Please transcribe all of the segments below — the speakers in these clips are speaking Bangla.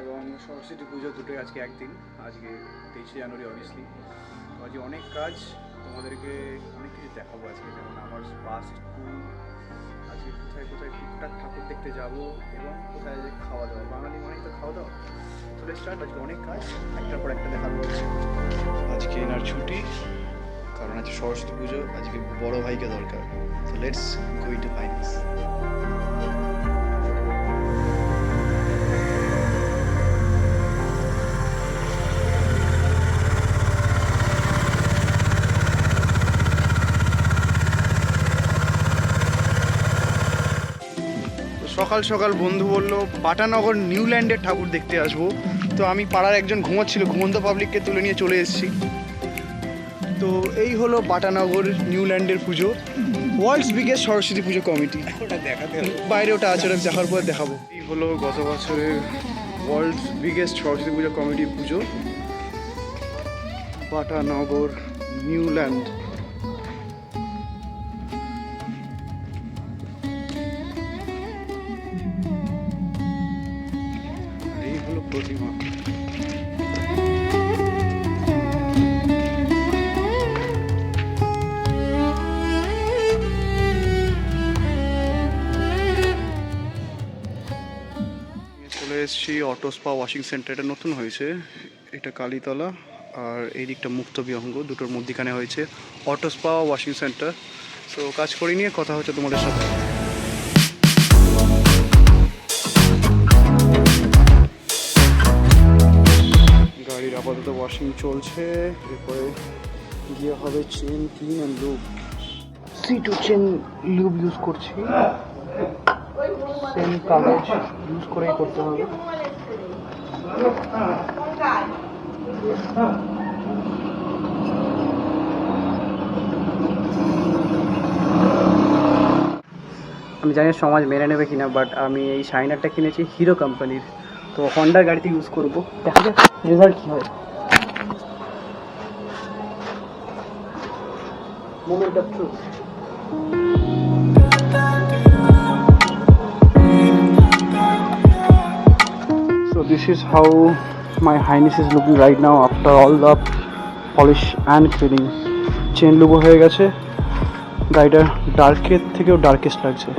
এবং সরস্বতী পুজো দুটোই আজকে একদিন, আজকে 23শে জানুয়ারি অবভিয়াসলি। তো আজকে অনেক কাজ, তোমাদেরকে অনেক কিছু দেখাবো আজকে, যেমন আমার ফার্স্ট স্কুল, আজকে কোথায় কোথায় টুকটাক ঠাকুর দেখতে যাবো এবং কোথায় যে খাওয়া দাওয়া, বাঙালি মানেই তো খাওয়া দাওয়া। তো স্টার্ট, আজকে অনেক কাজ, একটার পর একটা দেখাবো। আজকে এনার ছুটি, কারণ আজকে সরস্বতী পুজো, আজকে বড় ভাইকে দরকার। তো লেটস গো টু ফাইন্যান্স। সকাল সকাল বন্ধু বলল বাটানগর নিউল্যান্ডের ঠাকুর দেখতে আসবো। তো আমি পাড়ার একজন ঘুমাচ্ছিল, ঘুমন্ত পাবলিককে তুলে নিয়ে চলে এসেছি। তো এই হলো বাটানগর নিউল্যান্ডের পুজো, ওয়ার্ল্ডস বিগেস্ট সরস্বতী পুজো কমিটি। বাইরে ওটা আছে, ওটা দেখার পর দেখাবো। এই হলো গত বছরের ওয়ার্ল্ডস বিগেস্ট সরস্বতী পুজো কমিটি পুজো, বাটানগর নিউল্যান্ড। এই হলো প্রতিমা। চলে এসেছি অটো স্পা ওয়াশিং সেন্টার, এটা নতুন হয়েছে, এটা কালীতলা আর এই দিকটা মুক্ত বিহঙ্গ, দুটোর মধ্যিখানে হয়েছে auto spa washing centre. So কাজ করে নিয়ে কথা হচ্ছে তোমাদের সাথে। গাড়ির আপাতত ওয়াশিং চলছে, এরপরে গিয়ে হবে chain clean and lube. C2 chain lube use করছি, সেম কাগজ ইউজ করেই করতে হবে। আমি জানি সমাজ মেনে নেবে কিনা, বাট আমি এই শাইনারটা কিনেছি হিরো কোম্পানির, তো হন্ডার গাড়িতে ইউজ করবো, দেখা যাক রেজাল্ট কী হয়। Moment of truth. So this is how my highness is looking right now after all the polish and cleaning. Chain lube হয়ে গেছে, গাড়িটা ডার্কের থেকেও ডার্কেস্ট লাগছে।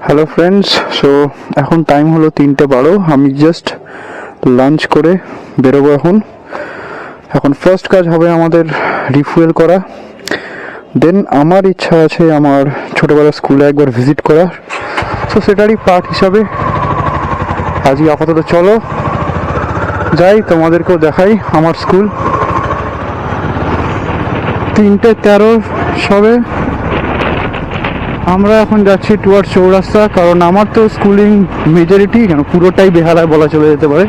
হ্যালো ফ্রেন্ডস, সো এখন টাইম হলো 3:12, আমি জাস্ট লাঞ্চ করে বেরোবো। এখন ফার্স্ট কাজ হবে আমাদের রিফুয়েল করা, দেন আমার ইচ্ছা আছে আমার ছোটোবেলার স্কুলে একবার ভিজিট করার, সো সেটারই পার্ট হিসাবে আজকে আপাতত চলো যাই, তোমাদেরকেও দেখাই আমার স্কুল। 3:13 সবে আমরা এখন যাচ্ছি টুয়ার্ড চৌরাস্তা, কারণ আমার তো স্কুলিং মেজরিটি কেন পুরোটাই বেহালায় বলা চলে যেতে পারে।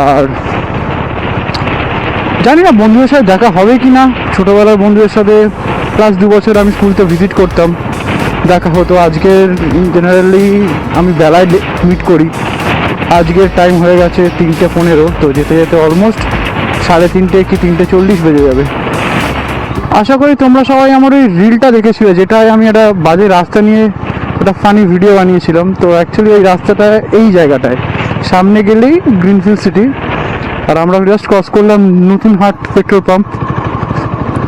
আর জানি না বন্ধুদের সাথে দেখা হবে কি না, ছোটোবেলার বন্ধুদের সাথে প্লাস 2 বছর আমি স্কুলতে ভিজিট করতাম, দেখা হতো। আজকের জেনারেলি আমি বেলায় মিট করি, আজকের টাইম হয়ে গেছে 3:15, তো যেতে যেতে অলমোস্ট 3:30 কি 3:40 বেজে যাবে। আশা করি তোমরা সবাই আমার ওই রিলটা দেখেছিলে, যেটায় আমি একটা বাজে রাস্তা নিয়ে একটা ফানি ভিডিও বানিয়েছিলাম। তো অ্যাকচুয়ালি এই রাস্তাটা এই জায়গাটায় সামনে গেলেই গ্রিনফিল্ড সিটি, আর আমরা জাস্ট ক্রস করলাম নতুন হাট পেট্রোল পাম্প।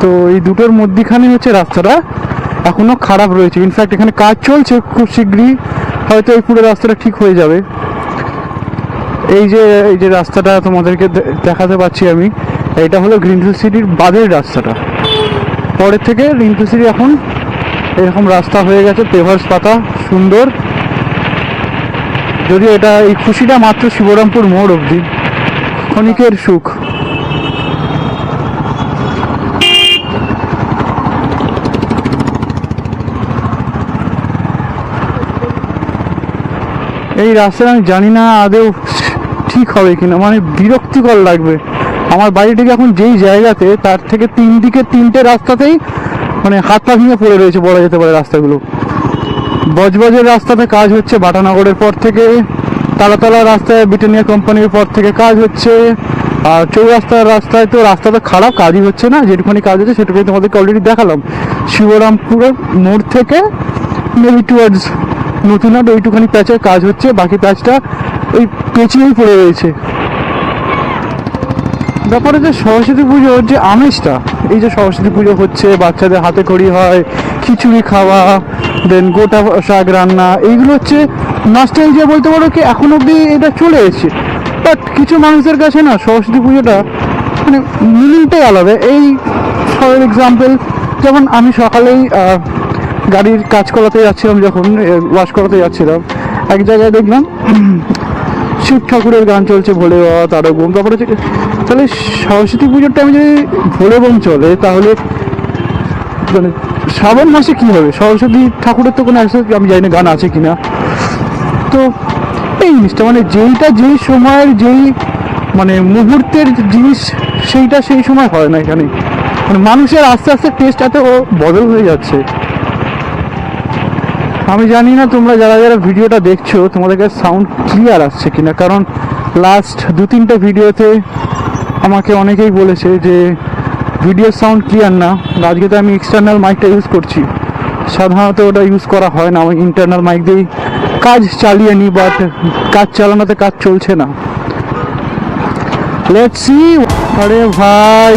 তো এই দুটোর মধ্যিখানে হচ্ছে রাস্তাটা এখনও খারাপ রয়েছে, ইনফ্যাক্ট এখানে কাজ চলছে, খুব শীঘ্রই হয়তো এই পুরো রাস্তাটা ঠিক হয়ে যাবে। এই যে রাস্তাটা তোমাদেরকে দেখাতে পাচ্ছি আমি, এইটা হলো গ্রিনফিল্ড সিটির বাদের রাস্তাটা। পরের থেকে গ্রিনফিল্ড সিটি এখন এরকম রাস্তা হয়ে গেছে, পেভার্স পাতা সুন্দর। যদিও এটা এই খুশিটা মাত্র শিবরামপুর মোড় অবধি, ক্ষণিকের সুখ। এই রাস্তাটা আমি জানি না আদৌ ঠিক হবে কিনা, মানে বিরক্তিকর লাগবে। আমার বাড়ি থেকে এখন যেই জায়গাতে, তার থেকে 3 দিকে 3টে রাস্তাতেই মানে হাত পা ভেঙে পড়ে রয়েছে বলা যেতে পারে রাস্তাগুলো। বজবজের রাস্তাতে কাজ হচ্ছে বাটানগরের পর থেকে, তালাতলা রাস্তায় ব্রিটানিয়া কোম্পানির পর থেকে কাজ হচ্ছে। আর চৌরাস্তার রাস্তায় তো রাস্তা তো খারাপ, কাজই হচ্ছে না, যেটুখানি কাজ হচ্ছে সেটুকুনি তোমাদেরকে অলরেডি দেখালাম। শিবরামপুরের মোড় থেকে মেবি টুয়ার্ডস নতুনহাট ওইটুখানি প্যাচের কাজ হচ্ছে, বাকি প্যাচটা ওই পেঁচিয়েই পড়ে রয়েছে। ব্যাপারে যে সরস্বতী পুজোর যে আমেজটা, এই যে সরস্বতী পুজো হচ্ছে, বাচ্চাদের হাতে খড়ি হয়, খিচুড়ি খাওয়া, দেন গোটা শাক রান্না, এইগুলো হচ্ছে নস্টালজিয়া বলতে পারো, কি এখন অবধি এটা চলে এসেছে। বাট কিছু মানুষের কাছে না সরস্বতী পুজোটা মানে মিনিংটাই আলাদা। এই ফর এক্সাম্পল, যেমন আমি সকালেই গাড়ির কাজ করাতে যাচ্ছিলাম, যখন ওয়াশ করাতে যাচ্ছিলাম, এক জায়গায় দেখলাম শিব ঠাকুরের গান চলছে, ভোলে বাবা তারক বোম। তারপরে হচ্ছে তাহলে সরস্বতী পুজোর টাইমে যদি ভোলে বোম চলে, তাহলে মানে শ্রাবণ মাসে কী হবে? সরস্বতী ঠাকুরের তো কোনো আমি জানি না গান আছে কি না। তো এই জিনিসটা মানে যেইটা যেই সময়ের যেই মানে মুহূর্তের জিনিস, সেইটা সেই সময় হয় না এখানে। মানে মানুষের আস্তে আস্তে টেস্ট এত বদল হয়ে যাচ্ছে। আমি জানি না তোমরা যারা যারা ভিডিওটা দেখছো তোমাদের কাছে সাউন্ড ক্লিয়ার আসছে কিনা, কারণ লাস্ট 2-3টা ভিডিওতে আমাকে অনেকেই বলেছে যে ভিডিও সাউন্ড ক্লিয়ার না। আজকে তো আমি এক্সটার্নাল মাইকটা ইউজ করছি, সাধারণত ওটা ইউজ করা হয় না, আমি ইন্টারনাল মাইক দিয়েই কাজ চালিয়ে নিই, বাট কাজ চালানোতে কাজ চলছে না। Let's see. আরে ভাই,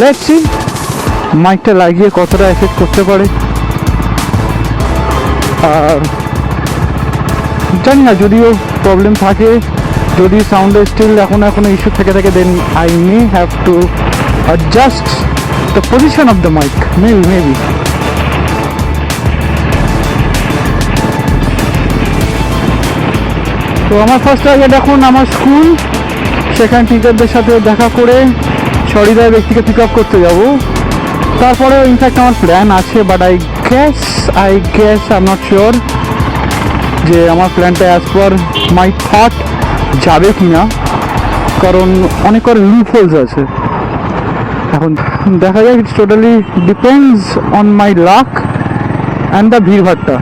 লেটস সি মাইকটা লাগিয়ে কতটা এফেক্ট করতে পারে। আর জানি না, যদিও প্রবলেম থাকে, যদি সাউন্ডের স্টিল এখনো ইস্যু থেকে থাকে, then I may have to adjust the position of the mic, maybe. তো আমার ফার্স্ট টার্গেট এখন আমার স্কুল, সেখানে টিচারদের সাথে দেখা করে সরিদার ব্যক্তিকে পিক আপ করতে যাব। তারপরে ইনফ্যাক্ট আমার প্ল্যান আছে, but I guess I am not sure যে আমার প্ল্যানটা অ্যাজ পার মাই থট যাবে কি না, কারণ অনেক লুপ হোলস আছে। এখন দেখা যায়, it's totally depends on my luck and the ভিড়ভাট্টা।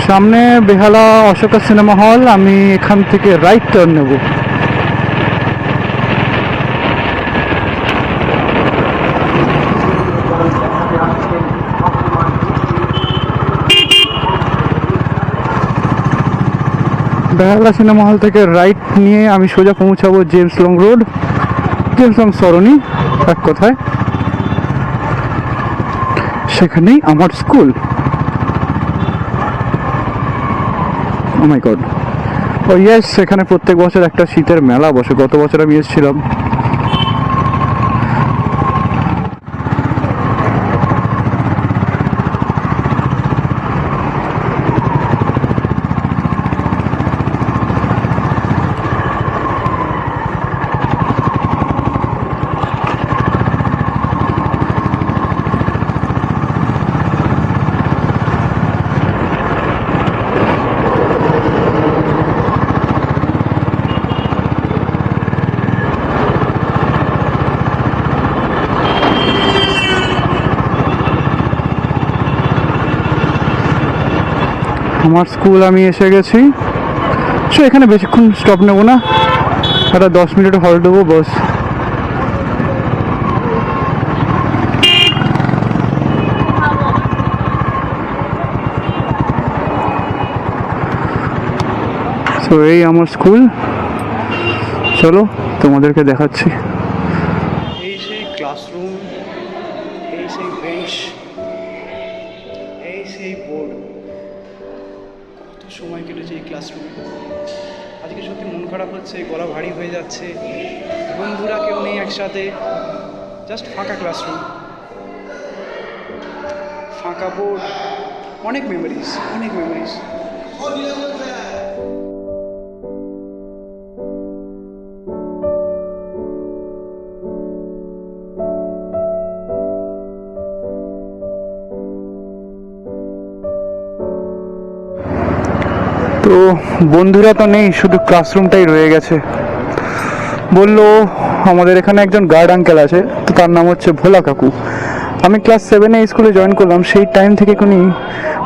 সামনে বেহালা অশোকা সিনেমা হল, আমি এখান থেকে রাইট টার্ন নেব। বেহালা সিনেমা হল থেকে রাইট নিয়ে আমি সোজা পৌঁছাবো James Long Road, James Long সরণি এক কথায়। সেখানেই আমার school. Oh my god, oh yes, সেখানে প্রত্যেক বছর একটা শীতের মেলা বসে। গত বছর আমি এসেছিলাম। আমার স্কুল আমি এসে গেছি। সো এখানে বেশিক্ষণ স্টপ নেব না, একটা 10 মিনিট হল্ট দেবো বস। সো এই আমার স্কুল, চলো তোমাদেরকে দেখাচ্ছি। এই সেই ক্লাসরুম, এই সেই বেঞ্চ, এই সেই বোর্ড। কত সময় কেটেছে এই ক্লাসরুমে। আজকে সত্যি মন খারাপ হচ্ছে, গলা ভারী হয়ে যাচ্ছে, বন্ধুরা কেউ নেই একসাথে, জাস্ট ফাঁকা ক্লাসরুম, ফাঁকা বোর্ড, অনেক মেমোরিজ, অনেক মেমোরিজ। তো বন্ধুরা তো নেই, শুধু ক্লাসরুমটাই রয়ে গেছে। বললো আমাদের এখানে একজন গার্ড আঙ্কেল আছে, তো তার নাম হচ্ছে ভোলা কাকু। আমি ক্লাস 7-এ স্কুলে জয়েন করলাম, সেই টাইম থেকে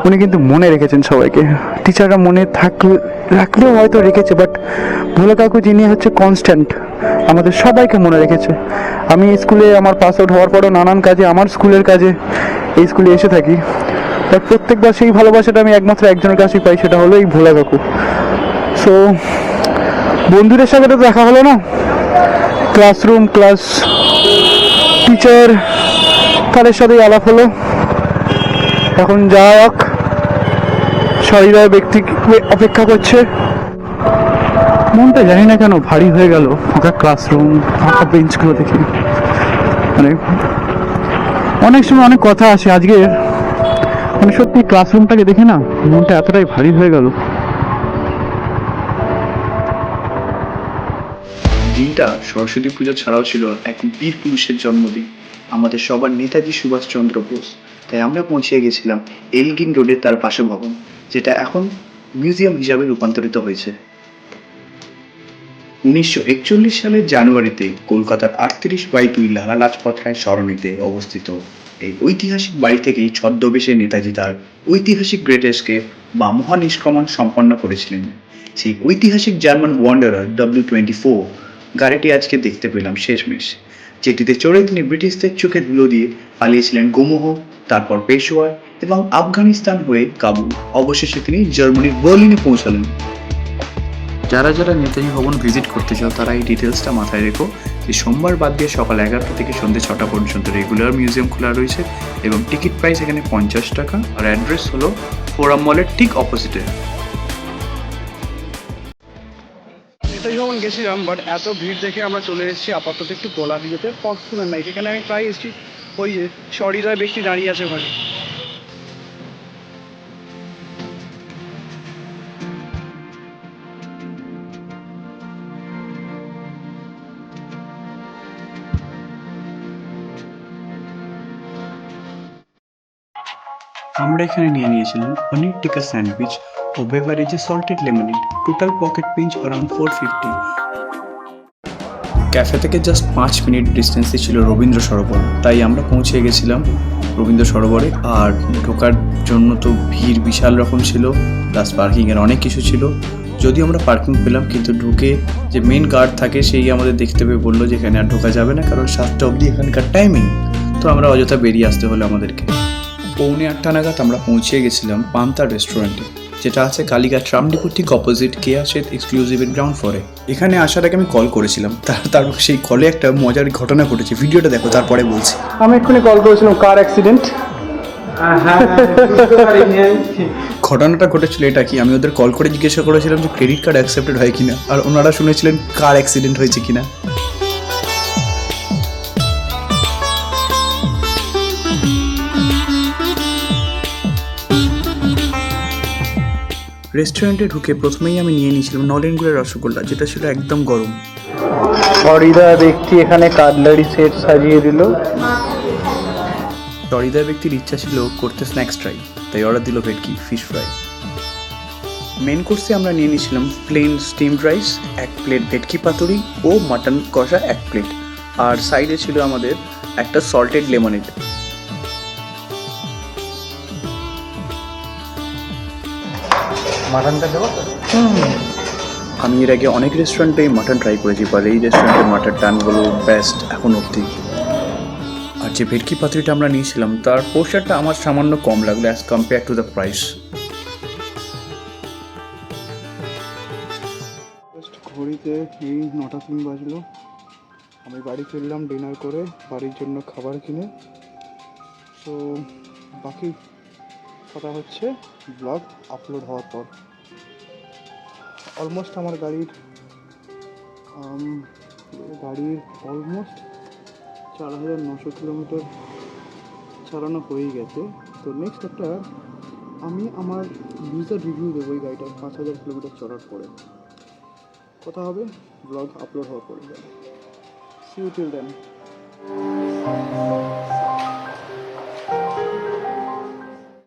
উনি কিন্তু মনে রেখেছেন সবাইকে। টিচাররা মনে রাখলেও হয়তো রেখেছে, বাট ভোলা কাকু যিনি হচ্ছে কনস্ট্যান্ট, আমাদের সবাইকে মনে রেখেছে। আমি স্কুলে আমার পাস আউট হওয়ার পরও নানান কাজে, আমার স্কুলের কাজে এই স্কুলে এসে থাকি, বাট প্রত্যেকবার সেই ভালোবাসাটা আমি একমাত্র একজনের কাছেই পাই, সেটা হলো এই ভোলা কাকু। সো বন্ধুদের সাথে তো দেখা হলো না, ক্লাসরুম ক্লাস টিচার তাদের সাথেই আলাপ হলো। এখন যা হোক, সহৃদয় ব্যক্তি অপেক্ষা করছে। মনটা জানি না কেন ভারী হয়ে গেল ফাঁকা ক্লাসরুম, ফাঁকা বেঞ্চগুলো দেখে। মানে অনেক সময় অনেক কথা আসে আজকে, মানে সত্যি ক্লাসরুমটাকে দেখে না মনটা এতটাই ভারী হয়ে গেল। দিনটা সরস্বতী পুজো ছাড়াও ছিল এক বীর পুরুষের জন্মদিন, আমাদের সবার নেতাজি সুভাষচন্দ্র বোস। তাই আমরা পৌঁছে গেছিলাম এলগিন রোডের তার পাশে ভবন, যেটা এখন মিউজিয়াম হিসাবে রূপান্তরিত হয়েছে। 1941 সালের জানুয়ারিতে কলকাতার 38/2 লালা লাজপত রায় সরণিতে অবস্থিত এই ঐতিহাসিক বাড়ি থেকেই ছদ্মবেশে নেতাজি তার ঐতিহাসিক গ্রেট এস্কেপ বা মহানিষ্ক্রমণ সম্পন্ন করেছিলেন। সেই ঐতিহাসিক জার্মান ওয়ান্ডারার W24 গাড়িটি আজকে দেখতে পেলাম শেষমেশ, যেটিতে চড়ে তিনি ব্রিটিশদের চোখে ধুলো দিয়ে পালিয়েছিলেন গোমোহ, তারপর পেশোয়ার এবং আফগানিস্তান হয়ে কাবুল, অবশেষে তিনি জার্মানির বার্লিনে পৌঁছালেন। যারা যারা নেতাজি ভবন ভিজিট করতে চাও তারা এই ডিটেলসটা মাথায় রেখো যে সোমবার বাদ দিয়ে সকাল 11টা থেকে সন্ধ্যে 6টা পর্যন্ত রেগুলার মিউজিয়াম খোলা রয়েছে এবং টিকিট প্রাইস এখানে 50 টাকা। আর অ্যাড্রেস হলো ফোরাম মলের ঠিক অপোজিটে। নেতাজি ভবন গেছিলাম, বাট এত ভিড় দেখে আমরা চলে এসেছি আপাতত একটু গোলাদিতে পথ নাই। সেখানে আমি প্রায় এসেছি, ওই যে সহৃদয় ব্যক্তি দাঁড়িয়ে আছে ওখানে। আমরা এখানে নিয়েছিলাম পনির টিক্কা স্যান্ডউইচ ও বেভারেজে salted lemonade, total pocket pinch around 450। Cafe থেকে জাস্ট 5 মিনিট ডিস্টেন্সে ছিল রবীন্দ্র সরোবর, তাই আমরা পৌঁছে গেছিলাম রবীন্দ্র সরোবরে। আর ঢোকার জন্য তো ভিড় বিশাল রকম ছিল, প্লাস পার্কিংয়ের অনেক কিছু ছিল। যদিও আমরা পার্কিং পেলাম, কিন্তু ঢুকে যে মেন গার্ড থাকে সেই আমাদের দেখতে পেয়ে বললো যে এখানে আর ঢোকা যাবে না, কারণ 7টা অবধি এখানকার টাইমিং। তো আমরা অযথা বেরিয়ে আসতে হলো আমাদেরকে। 7:45 নাগাদ আমরা পৌঁছে গেছিলাম পান্তা রেস্টুরেন্টে, যেটা আছে কালীঘাট ট্রাম ডিপোর ঠিক অপোজিট কেয়াশেদ এক্সক্লুসিভের গ্রাউন্ড ফ্লোরে। এখানে আসার আগে আমি কল করেছিলাম, তারপর সেই কলে একটা মজার ঘটনা ঘটেছে, ভিডিওটা দেখো তারপরে বলছি। আমি এক্ষুনি কল করেছিলাম, কার অ্যাক্সিডেন্ট। ঘটনাটা ঘটেছিল এটা কি, আমি ওদের কল করে জিজ্ঞাসা করেছিলাম যে ক্রেডিট কার্ড অ্যাকসেপ্টেড হয় কিনা, আর ওনারা শুনেছিলেন কার অ্যাক্সিডেন্ট হয়েছে কিনা। রেস্টুরেন্টে ঢুকে প্রথমেই আমি নিয়ে নিয়েছিলাম নলেন গুড়ের রসগোল্লা, যেটা ছিল একদম গরম। সহৃদয় ব্যক্তি এখানে কাটলারি সেট সাজিয়ে দিল। সহৃদয় ব্যক্তির ইচ্ছা ছিল করতে স্ন্যাক্স ট্রাই, তাই অর্ডার দিল ভেটকি ফিশ ফ্রাই। মেন কোর্সে আমরা নিয়ে নিয়েছিলাম প্লেন স্টিমড রাইস 1 প্লেট, ভেটকি পাতুরি ও মাটন কষা 1 প্লেট, আর সাইডে ছিল আমাদের একটা সল্টেড লেমনেড। মাটনটা দেবো তো? আমি এর আগে অনেক রেস্টুরেন্টে মাটন ট্রাই করেছি, বাট এই রেস্টুরেন্টের মাটনটা আমি বলবো বেস্ট এখন অবধি। আর যে ভেটকি পাতুরিটা আমরা নিয়েছিলাম তার পোর্শনটা আমার সামান্য কম লাগলো as compare to the price. ঘড়িতে এই 9টা 3 বাজলো। আমি বাড়ি ফিরলাম ডিনার করে, বাড়ির জন্য খাবার কিনে। তো বাকি কথা হচ্ছে ব্লগ আপলোড হওয়ার পর। অলমোস্ট আমার গাড়ির অলমোস্ট 4900 কিলোমিটার চালানো হয়ে গেছে। তো নেক্সট একটা আমি আমার ইউজার রিভিউ দেবো এই গাড়িটার 5000 কিলোমিটার চলার পরে। কথা হবে ব্লগ আপলোড হওয়ার পরে। See you till then.